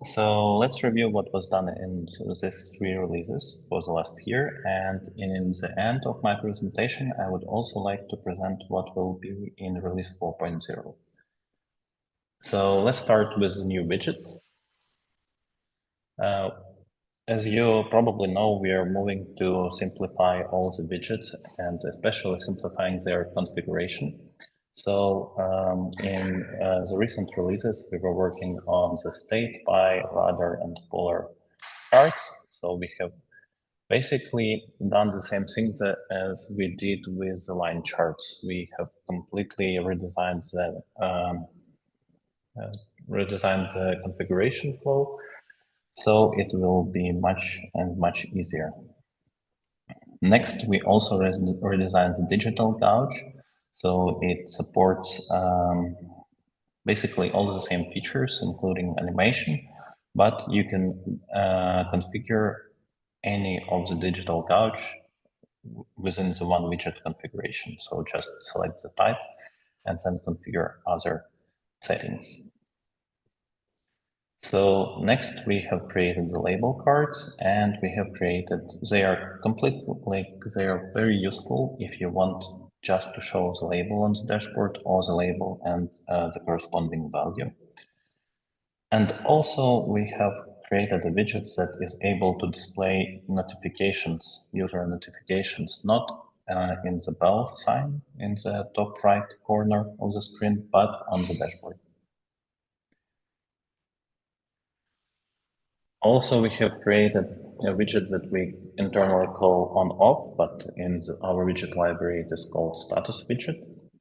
So let's review what was done in these 3 releases for the last year. And in the end of my presentation, I would also like to present what will be in release 4.0. So let's start with the new widgets. As you probably know, we are moving to simplify all the widgets and especially simplifying their configuration. So in the recent releases, we were working on the state, by, radar, and polar charts. So we have basically done the same thing as we did with the line charts. We have completely redesigned the configuration flow, so it will be much easier. Next, we also redesigned the digital gauge, so it supports basically all the same features, including animation, but you can configure any of the digital gauge within the one widget configuration. So just select the type and then configure other settings. So next we have created the label cards, and we have created, they are very useful if you want just to show the label on the dashboard or the label and the corresponding value. And also we have created a widget that is able to display notifications, user notifications, not in the bell sign in the top right corner of the screen, but on the dashboard. Also, we have created a widget that we internally call on-off, but in our widget library, it is called status widget.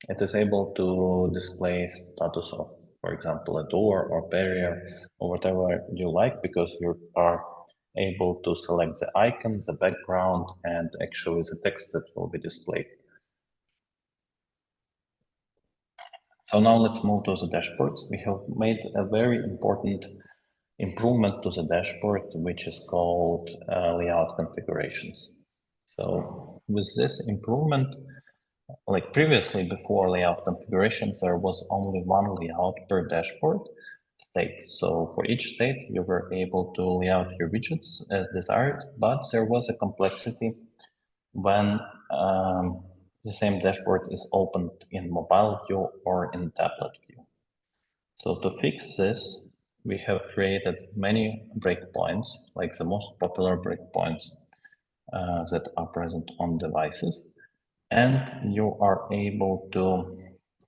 It is able to display status of, for example, a door or barrier or whatever you like, because you are able to select the icon, the background, and actually the text that will be displayed. So now let's move to the dashboards. We have made a very important improvement to the dashboard, which is called layout configurations. So with this improvement, like previously before layout configurations, there was only one layout per dashboard state. So for each state, you were able to lay out your widgets as desired, but there was a complexity when the same dashboard is opened in mobile view or in tablet view. So to fix this, we have created many breakpoints, like the most popular breakpoints that are present on devices. And you are able to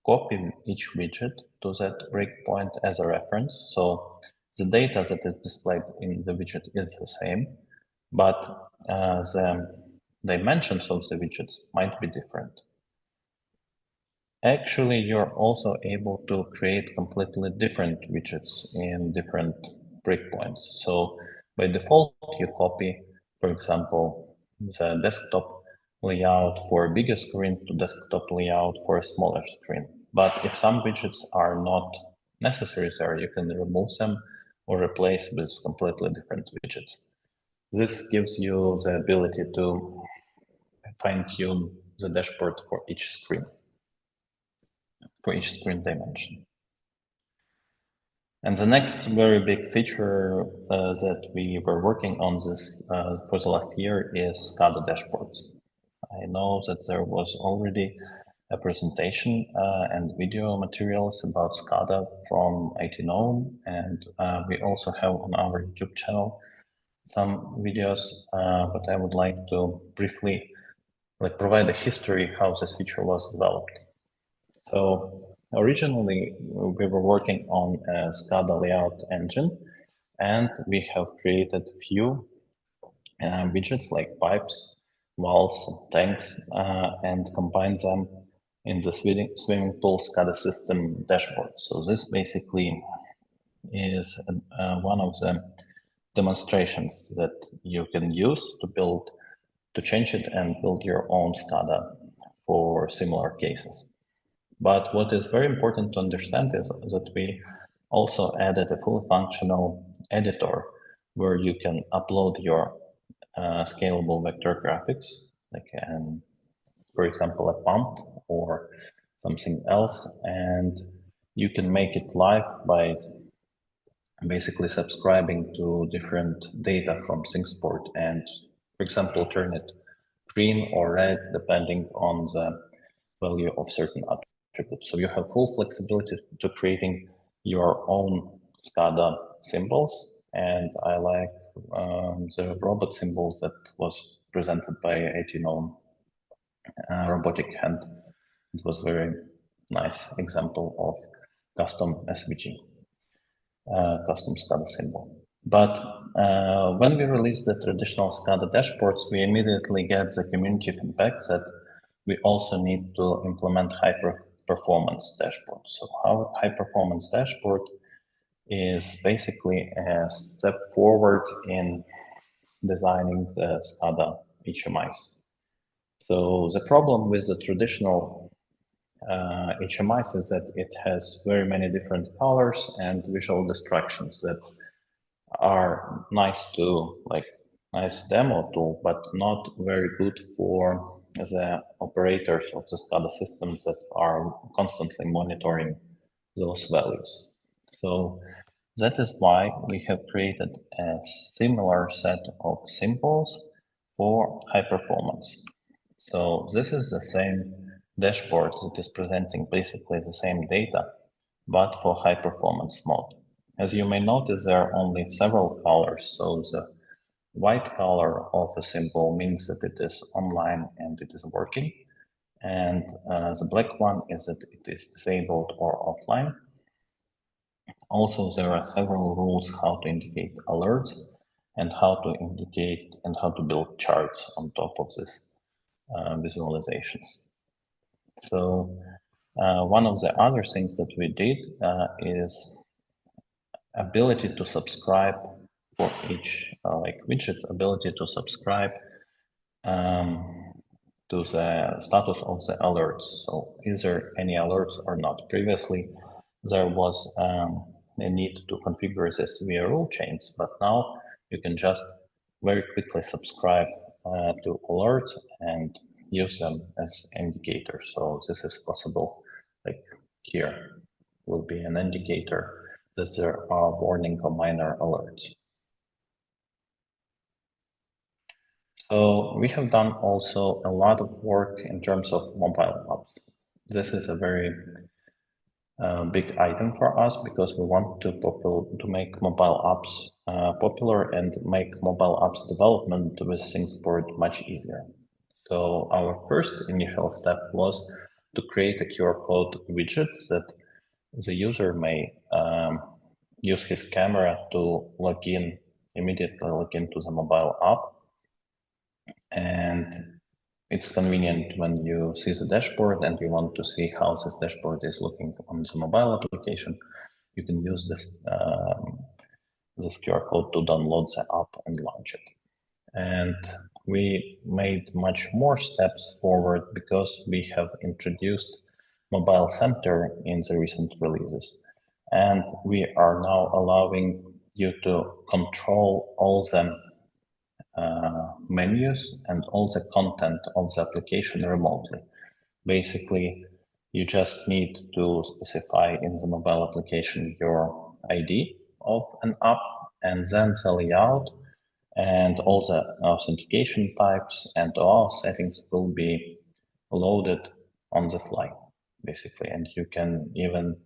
copy each widget to that breakpoint as a reference. So the data that is displayed in the widget is the same, but the dimensions of the widgets might be different. Actually, you're also able to create completely different widgets in different breakpoints. So by default, you copy, for example, the desktop layout for a bigger screen to desktop layout for a smaller screen. But if some widgets are not necessary there, you can remove them or replace with completely different widgets. This gives you the ability to fine-tune the dashboard for each screen dimension. And the next very big feature that we were working on this for the last year is SCADA dashboards. I know that there was already a presentation and video materials about SCADA from it-novum, and we also have on our YouTube channel some videos, but I would like to briefly provide a history how this feature was developed. So originally we were working on a SCADA layout engine, and we have created few widgets like pipes, valves, tanks, and combined them in the swimming pool SCADA system dashboard. So this basically is one of the demonstrations that you can use to change it and build your own SCADA for similar cases. But what is very important to understand is that we also added a fully functional editor where you can upload your scalable vector graphics, like for example, a pump or something else, and you can make it live by basically subscribing to different data from ThingsBoard and, for example, turn it green or red depending on the value of certain attributes. So you have full flexibility to creating your own SCADA symbols, and I like the robot symbol that was presented by it-novum robotic hand. It was very nice example of custom SVG. Custom SCADA symbol. But when we release the traditional SCADA dashboards, we immediately get the community feedback that we also need to implement high-performance dashboards. So our high-performance dashboard is basically a step forward in designing the SCADA HMIs. So the problem with the traditional HMIs is that it has very many different colors and visual distractions that are nice to nice demo tool, but not very good for the operators of the SCADA systems that are constantly monitoring those values. So that is why we have created a similar set of symbols for high performance. So this is the same dashboard that is presenting basically the same data, but for high performance mode. As you may notice, there are only several colors. So the white color of a symbol means that it is online and it is working. And the black one is that it is disabled or offline. Also, there are several rules how to indicate alerts and how to indicate and how to build charts on top of this visualizations. So one of the other things that we did is ability to subscribe for each widget, ability to subscribe to the status of the alerts. So is there any alerts or not? Previously, there was a need to configure this via rule chains, but now you can just very quickly subscribe to alerts and use them as indicators. So this is possible, like here will be an indicator that there are warning or minor alerts. So we have done also a lot of work in terms of mobile apps. This is a very big item for us because we want to make mobile apps popular and make mobile apps development with ThingsBoard much easier. So our first initial step was to create a QR code widget that the user may use his camera to immediately log into the mobile app. And it's convenient when you see the dashboard and you want to see how this dashboard is looking on the mobile application. You can use this QR code to download the app and launch it. And we made much more steps forward because we have introduced Mobile Center in the recent releases. And we are now allowing you to control all the menus and all the content of the application remotely. Basically, you just need to specify in the mobile application your ID of an app and then the layout and all the authentication types and all settings will be loaded on the fly, basically. And you can even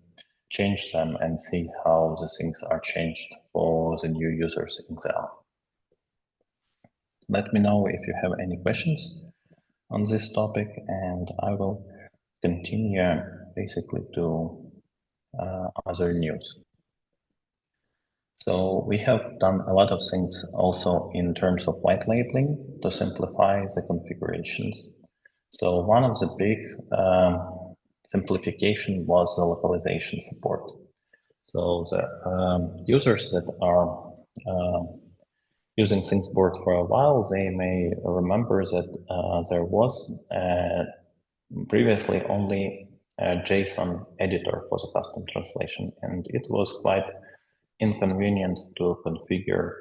change them and see how the things are changed for the new users in the app. Let me know if you have any questions on this topic, and I will continue basically to other news. So we have done a lot of things also in terms of white labeling to simplify the configurations. So one of the big simplification was the localization support. So the users that are using ThingsBoard for a while, they may remember that there was previously only a JSON editor for the custom translation, and it was quite inconvenient to configure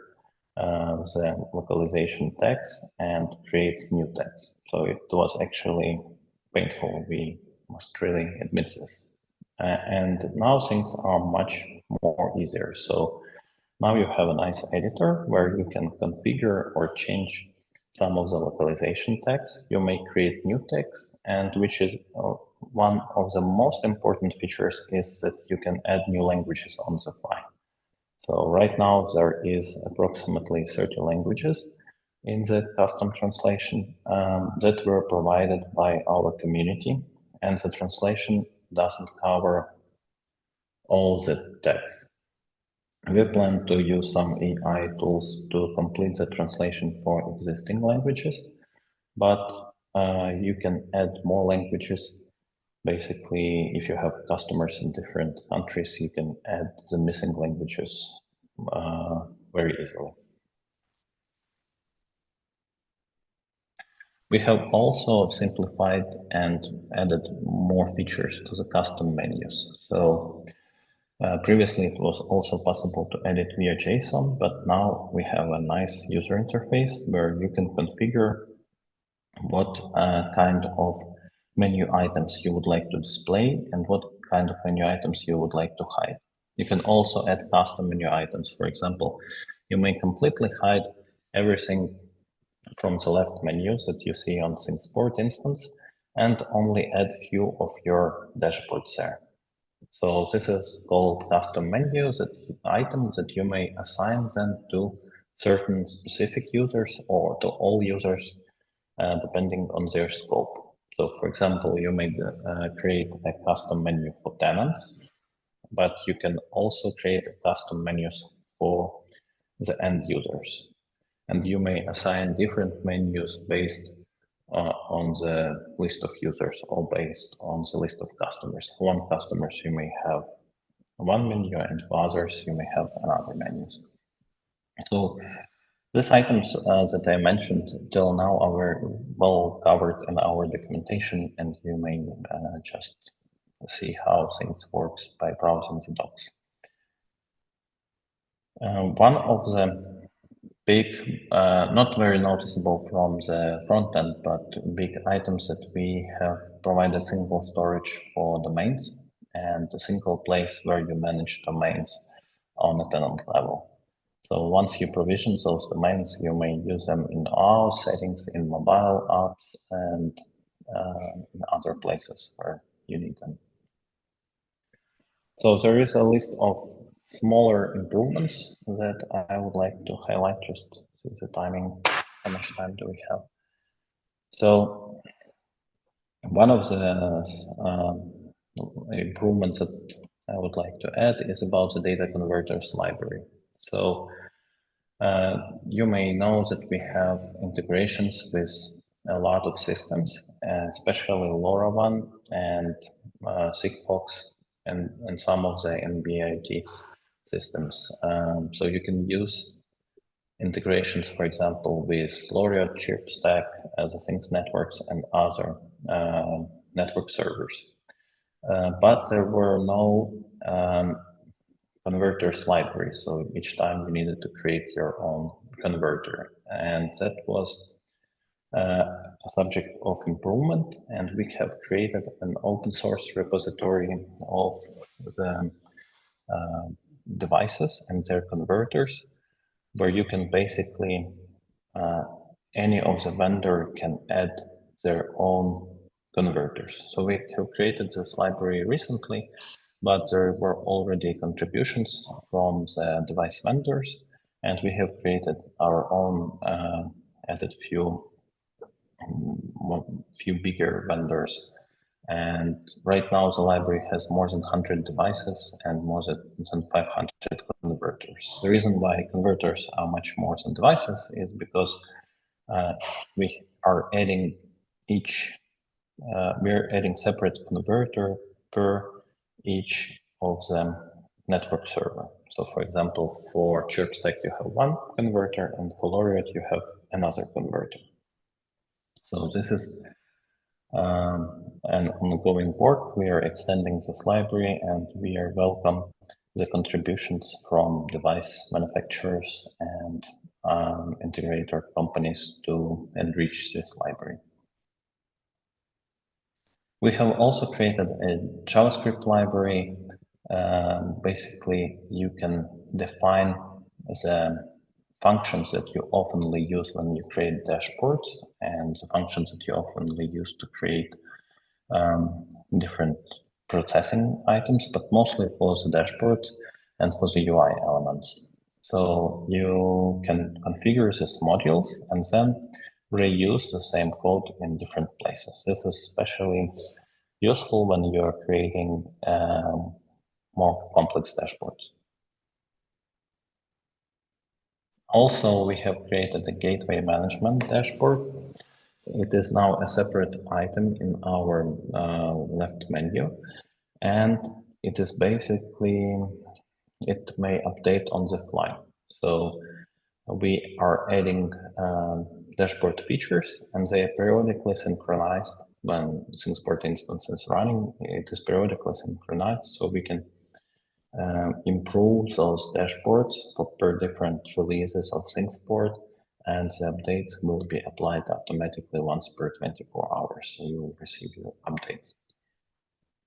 the localization tags and create new tags. So it was actually painful. We must really admit this. And now things are much more easier. So now you have a nice editor where you can configure or change some of the localization text. You may create new text, and which is one of the most important features is that you can add new languages on the fly. So right now there is approximately 30 languages in the custom translation that were provided by our community, and the translation doesn't cover all the text. We plan to use some AI tools to complete the translation for existing languages, but you can add more languages. Basically, if you have customers in different countries, you can add the missing languages very easily. We have also simplified and added more features to the custom menus. So previously, it was also possible to edit via JSON, but now we have a nice user interface where you can configure what kind of menu items you would like to display and what kind of menu items you would like to hide. You can also add custom menu items. For example, you may completely hide everything from the left menus that you see on ThingsBoard instance and only add few of your dashboards there. So this is called custom menus, items that you may assign them to certain specific users or to all users, depending on their scope. So for example, you may create a custom menu for tenants, but you can also create custom menus for the end users. And you may assign different menus based on the list of users or based on the list of customers. For one customers, you may have one menu, and for others, you may have another menus. So these items that I mentioned till now are well covered in our documentation, and you may just see how things works by browsing the docs. One of the big, not very noticeable from the front end, but big items that we have provided single storage for domains and a single place where you manage domains on a tenant level. So once you provision those domains, you may use them in our settings, in mobile apps, and in other places where you need them. So there is a list of smaller improvements that I would like to highlight just with the timing. How much time do we have? So one of the improvements that I would like to add is about the data converters library. So you may know that we have integrations with a lot of systems, especially LoRaWAN and Sigfox and some of the NB-IoT systems. So you can use integrations, for example, with Laureate, ChipStack, the Things networks, and other network servers. But there were no converters library, so each time you needed to create your own converter, and that was a subject of improvement, and we have created an open source repository of the devices and their converters, where you can basically any of the vendor can add their own converters. So we have created this library recently, but there were already contributions from the device vendors, and we have created our own added few bigger vendors. And right now the library has more than 100 devices and more than 500 converters. The reason why converters are much more than devices is because we are adding we're adding separate converter per each of the network server. So for example, for ChirpStack, you have one converter, and for Laureate, you have another converter. So this is an ongoing work. We are extending this library, and we are welcome the contributions from device manufacturers and integrator companies to enrich this library. We have also created a JavaScript library. Basically, you can define the functions that you oftenly use when you create dashboards and the functions that you oftenly use to create different processing items, but mostly for the dashboards and for the UI elements. So you can configure these modules and then reuse the same code in different places. This is especially useful when you're creating more complex dashboards. Also, we have created a gateway management dashboard. It is now a separate item in our left menu, and it is basically, it may update on the fly. So we are adding dashboard features, and they are periodically synchronized when ThingsBoard instance is running. It is periodically synchronized, so we can improve those dashboards per different releases of ThingsBoard, and the updates will be applied automatically once per 24 hours. So you will receive your updates.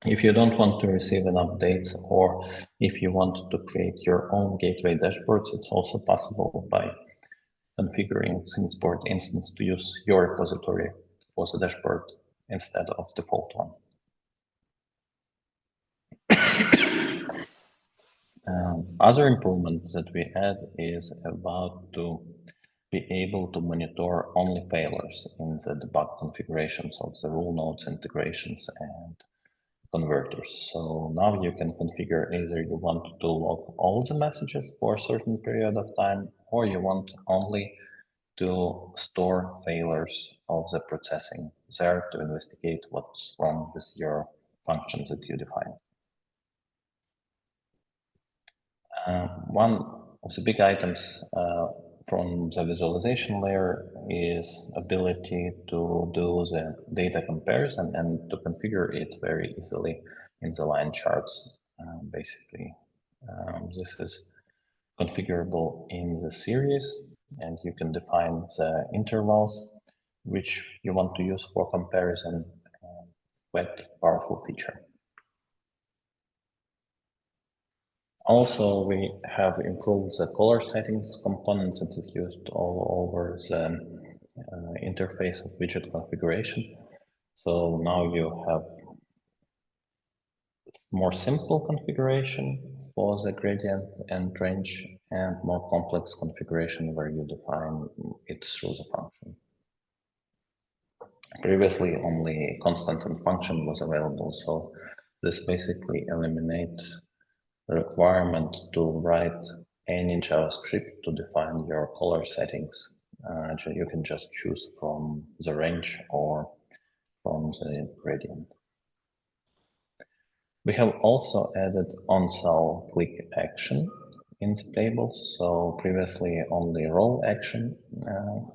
If you don't want to receive an update, or if you want to create your own gateway dashboards, it's also possible by configuring ThingsBoard instance to use your repository for the dashboard instead of default one. Other improvement that we add is about to be able to monitor only failures in the debug configurations of the rule nodes, integrations, and converters. So now you can configure either you want to log all the messages for a certain period of time, or you want only to store failures of the processing there to investigate what's wrong with your functions that you define. One of the big items from the visualization layer is ability to do the data comparison and to configure it very easily in the line charts. Basically, this is configurable in the series, and you can define the intervals which you want to use for comparison. Quite powerful feature. Also, we have improved the color settings components that is used all over the interface of widget configuration. So now you have more simple configuration for the gradient and range, and more complex configuration where you define it through the function. Previously, only constant and function was available, so this basically eliminates requirement to write any JavaScript to define your color settings. You can just choose from the range or from the gradient. We have also added on-cell click action in the tables. So previously only row action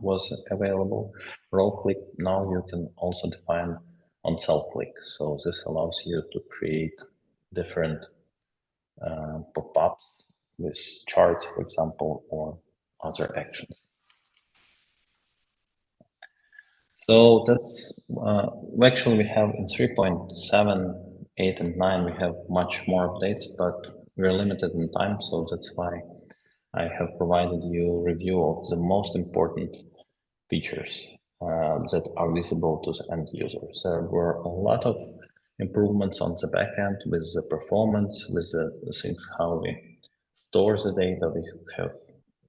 was available. Row click, now you can also define on-cell click. So this allows you to create different pop-ups with charts, for example, or other actions. So that's actually we have in 3.7, 8, and 9 we have much more updates, but we're limited in time, so that's why I have provided you a review of the most important features that are visible to the end users. There were a lot of improvements on the backend with the performance, with the things how we store the data. We have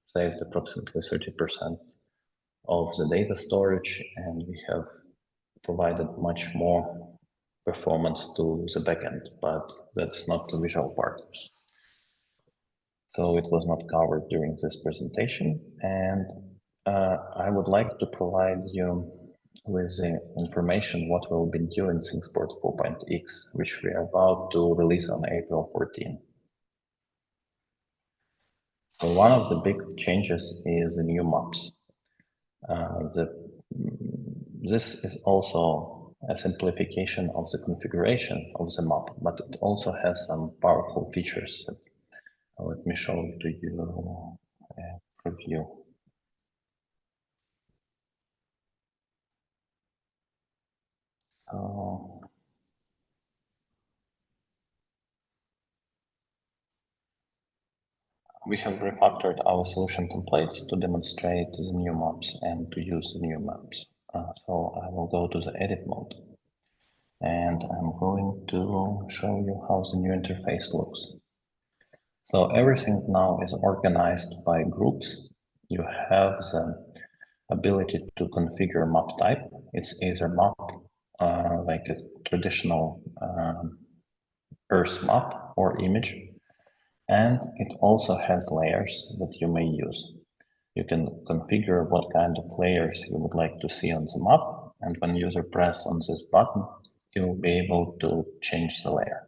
saved approximately 30% of the data storage, and we have provided much more performance to the backend, but that's not the visual part. So it was not covered during this presentation, and I would like to provide you with the information what will be due in ThingsBoard 4.x, which we are about to release on April 14. So one of the big changes is the new maps. This is also a simplification of the configuration of the map, but it also has some powerful features that let me show to you a preview. We have refactored our solution templates to demonstrate the new maps and to use the new maps. So I will go to the edit mode and I'm going to show you how the new interface looks. So everything now is organized by groups. You have the ability to configure map type. It's either map, like a traditional Earth map or image. And it also has layers that you may use. You can configure what kind of layers you would like to see on the map. And when user press on this button, you will be able to change the layer.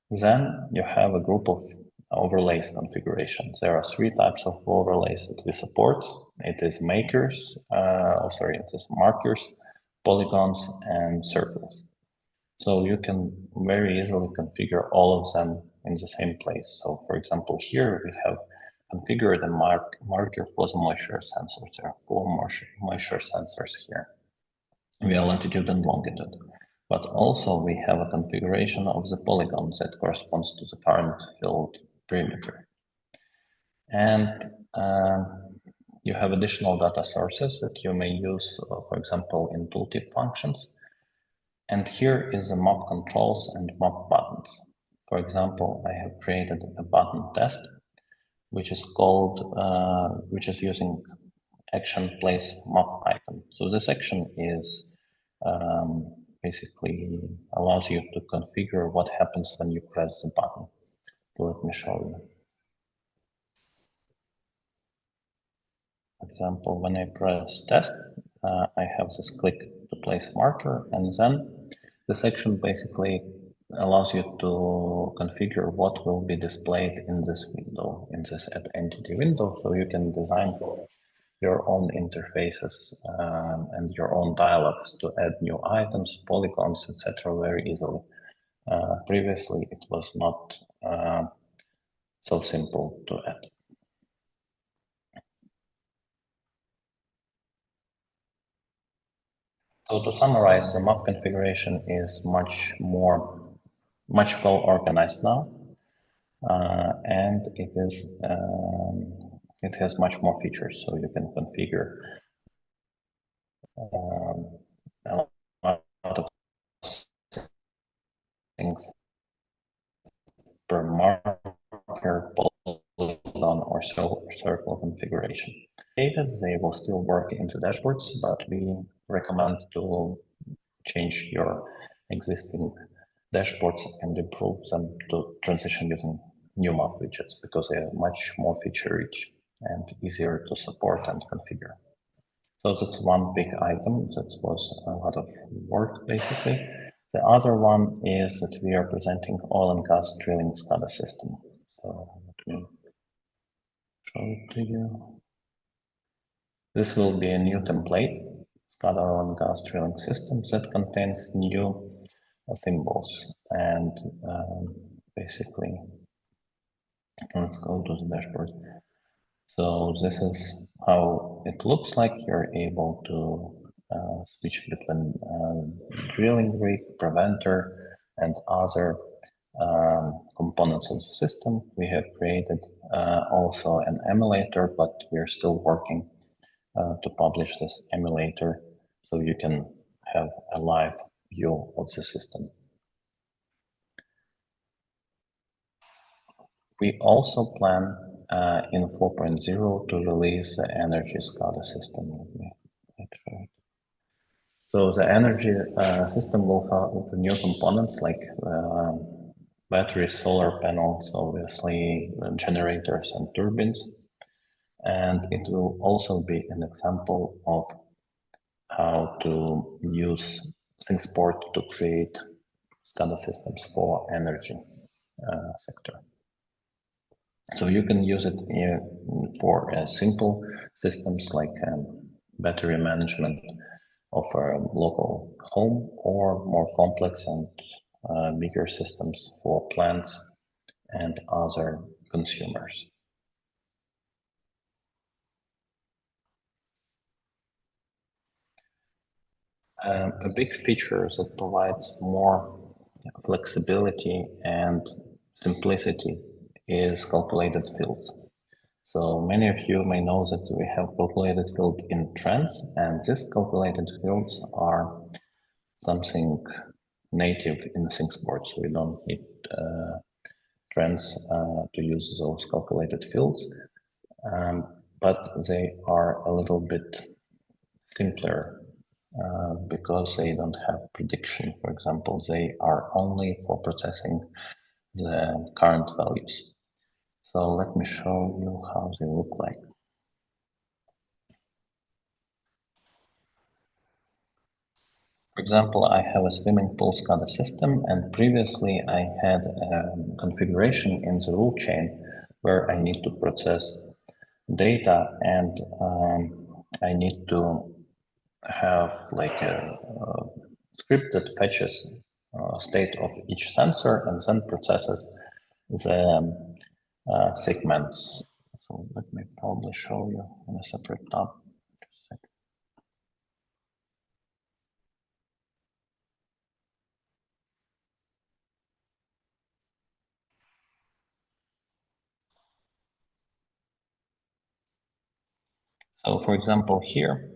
Then you have a group of overlays configuration. There are three types of overlays that we support. It is makers, it is markers, polygons, and circles. So you can very easily configure all of them in the same place. So for example, here we have configured a marker for the moisture sensors. There are four moisture sensors here via latitude and longitude. But also we have a configuration of the polygon that corresponds to the current field perimeter. And you have additional data sources that you may use, for example, in tooltip functions. And here is the map controls and map buttons. For example, I have created a button test, which is called, which is using action place map item. So this action is basically allows you to configure what happens when you press the button. So let me show you. For example, when I press test, I have this click to place marker, and then the section basically allows you to configure what will be displayed in this window, in this add entity window, so you can design your own interfaces and your own dialogues to add new items, polygons, etc. very easily. Previously, it was not so simple to add. So to summarize, the map configuration is much well organized now, and it has much more features. So you can configure a lot of things per marker, polygon, or circle configuration. They will still work in the dashboards, but we recommend to change your existing dashboards and improve them to transition using new map widgets because they are much more feature rich and easier to support and configure. So that's one big item that was a lot of work basically. The other one is that we are presenting oil and gas drilling SCADA system. So let me show it to you. This will be a new template, SCADA oil and gas drilling system that contains new symbols and basically, let's go to the dashboard. So this is how it looks like. You're able to switch between drilling rig, preventer, and other components of the system. We have created also an emulator, but we're still working to publish this emulator so you can have a live view of the system. We also plan in 4.0 to release the energy SCADA system. So the energy system will have new components like batteries, solar panels, obviously generators and turbines. And it will also be an example of how to use ThingsBoard to create SCADA systems for energy sector. So you can use it for simple systems like battery management of a local home, or more complex and bigger systems for plants and other consumers. A big feature that provides more flexibility and simplicity is calculated fields. So many of you may know that we have calculated field in trends, and these calculated fields are something native in ThingsBoard. So we don't need trends to use those calculated fields, but they are a little bit simpler because they don't have prediction. For example, they are only for processing the current values. So let me show you how they look like. For example, I have a swimming pool SCADA system, and previously I had a configuration in the rule chain where I need to process data, and I need to have like a script that fetches state of each sensor and then processes the segments. So let me probably show you in a separate tab. So for example, here,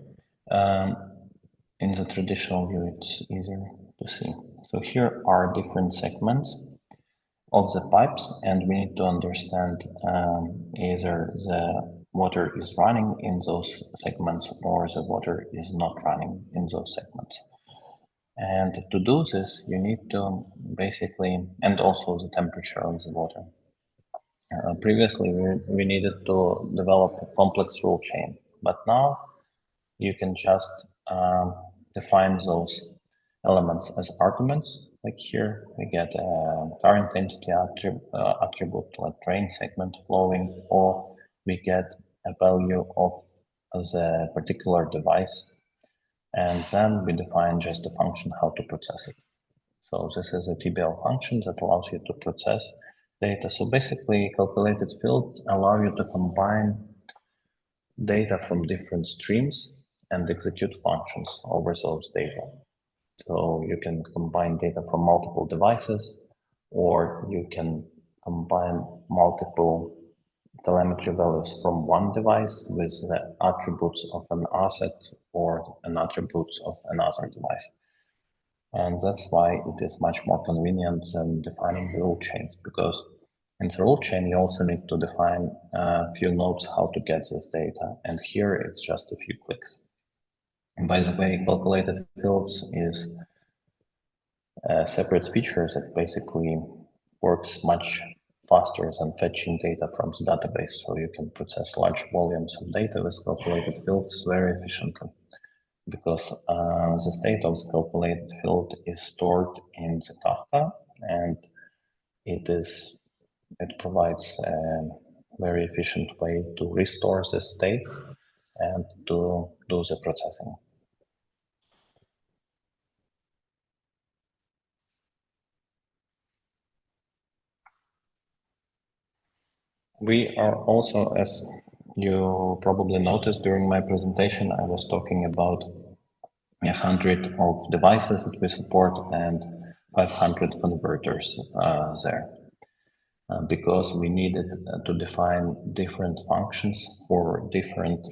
in the traditional view, it's easier to see. So here are different segments of the pipes, and we need to understand either the water is running in those segments or the water is not running in those segments. And to do this, you need to basically, and also the temperature of the water. Previously, we needed to develop a complex rule chain, but now you can just define those elements as arguments. Like here, we get a current entity attribute like drain segment flowing, or we get a value of the particular device, and then we define just a function how to process it. So this is a TBL function that allows you to process data. So basically, calculated fields allow you to combine data from different streams and execute functions over those data. So you can combine data from multiple devices, or you can combine multiple telemetry values from one device with the attributes of an asset or an attributes of another device. And that's why it is much more convenient than defining the rule chains, because in the rule chain, you also need to define a few nodes how to get this data. And here it's just a few clicks. And by the way, calculated fields is a separate feature that basically works much faster than fetching data from the database. So you can process large volumes of data with calculated fields very efficiently, because the state of the calculated field is stored in the Kafka, and it provides a very efficient way to restore the state and to do the processing. We are also, as you probably noticed during my presentation, I was talking about 100 of devices that we support and 500 converters there. Because we needed to define different functions for different,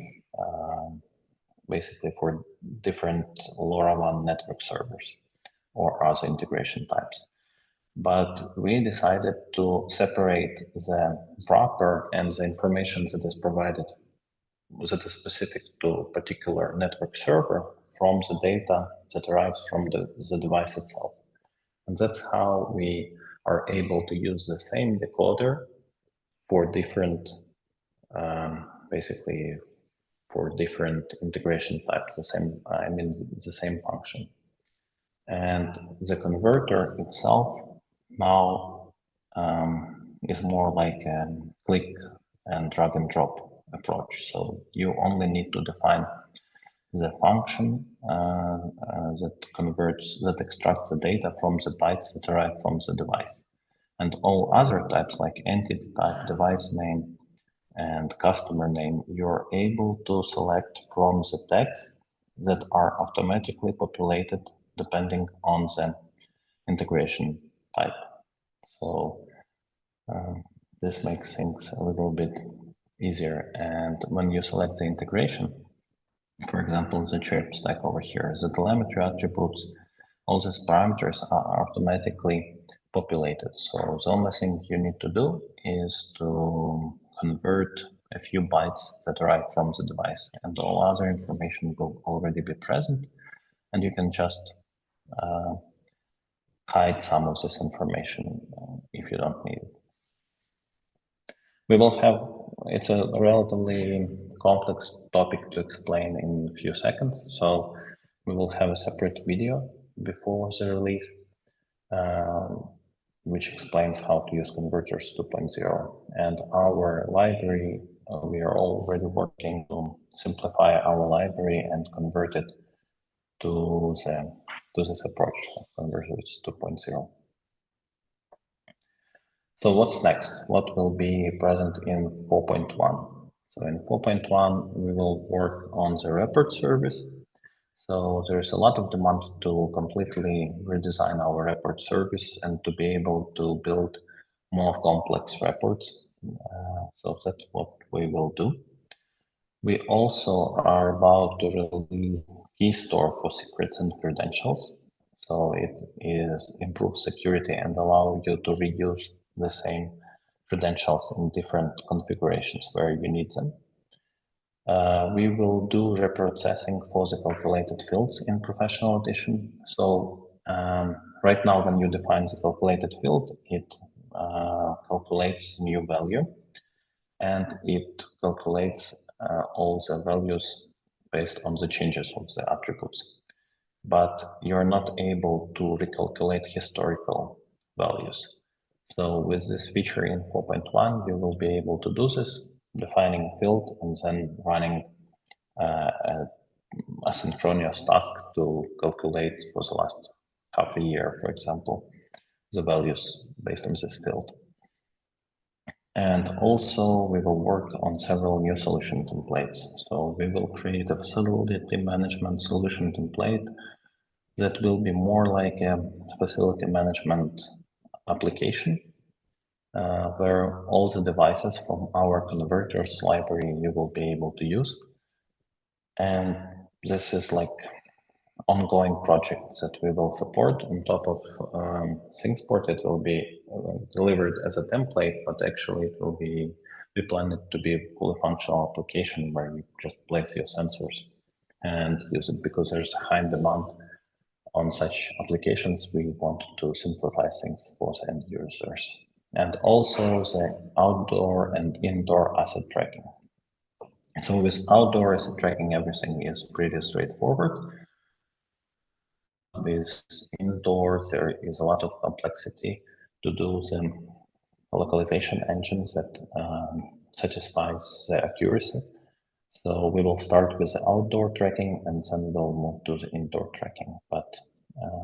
basically for different LoRaWAN network servers or other integration types. But we decided to separate the wrapper and the information that is provided that is specific to a particular network server from the data that arrives from the device itself. And that's how we are able to use the same decoder for different, basically for different integration types, the same function. And the converter itself now is more like a click and drag and drop approach. So you only need to define the function that extracts the data from the bytes that arrive from the device. And all other types like entity type, device name, and customer name, you're able to select from the tags that are automatically populated depending on the integration type. So this makes things a little bit easier. And when you select the integration, for example, the chirp stack over here, the telemetry attributes, all these parameters are automatically populated. So the only thing you need to do is to convert a few bytes that arrive from the device, and all other information will already be present, and you can just hide some of this information if you don't need it. We will have, it's a relatively complex topic to explain in a few seconds, so we will have a separate video before the release, which explains how to use Converters 2.0. And our library, we are already working to simplify our library and convert it to this approach of Converters 2.0. So what's next? What will be present in 4.1? So in 4.1, we will work on the report service. So there's a lot of demand to completely redesign our report service and to be able to build more complex reports. So that's what we will do. We also are about to release key store for secrets and credentials. So it is improve security and allow you to reuse the same credentials in different configurations where you need them. We will do reprocessing for the calculated fields in Professional Edition. So right now, when you define the calculated field, it calculates new value, and it calculates all the values based on the changes of the attributes. But you're not able to recalculate historical values. So with this feature in 4.1, you will be able to do this, defining a field and then running a asynchronous task to calculate for the last half a year, for example, the values based on this field. And also we will work on several new solution templates. So we will create a facility management solution template that will be more like a facility management application, where all the devices from our converters library you will be able to use. And this is like ongoing project that we will support on top of ThingsBoard. It will be delivered as a template, but actually it will be, we plan it to be a fully functional application where you just place your sensors and use it, because there's high demand on such applications. We want to simplify things for the end users. And also the outdoor and indoor asset tracking. So with outdoor asset tracking, everything is pretty straightforward. With indoor, there is a lot of complexity to do the localization engines that satisfies the accuracy. So we will start with the outdoor tracking and then we'll move to the indoor tracking. But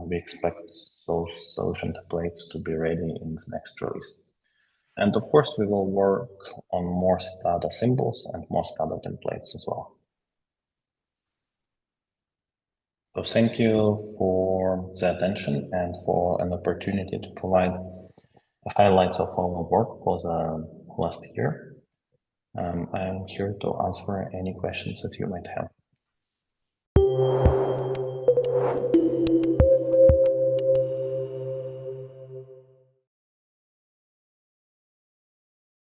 we expect those solution templates to be ready in the next release. And of course, we will work on more SCADA symbols and more SCADA templates as well. So thank you for the attention and for an opportunity to provide highlights of our work for the last year. I'm here to answer any questions that you might have.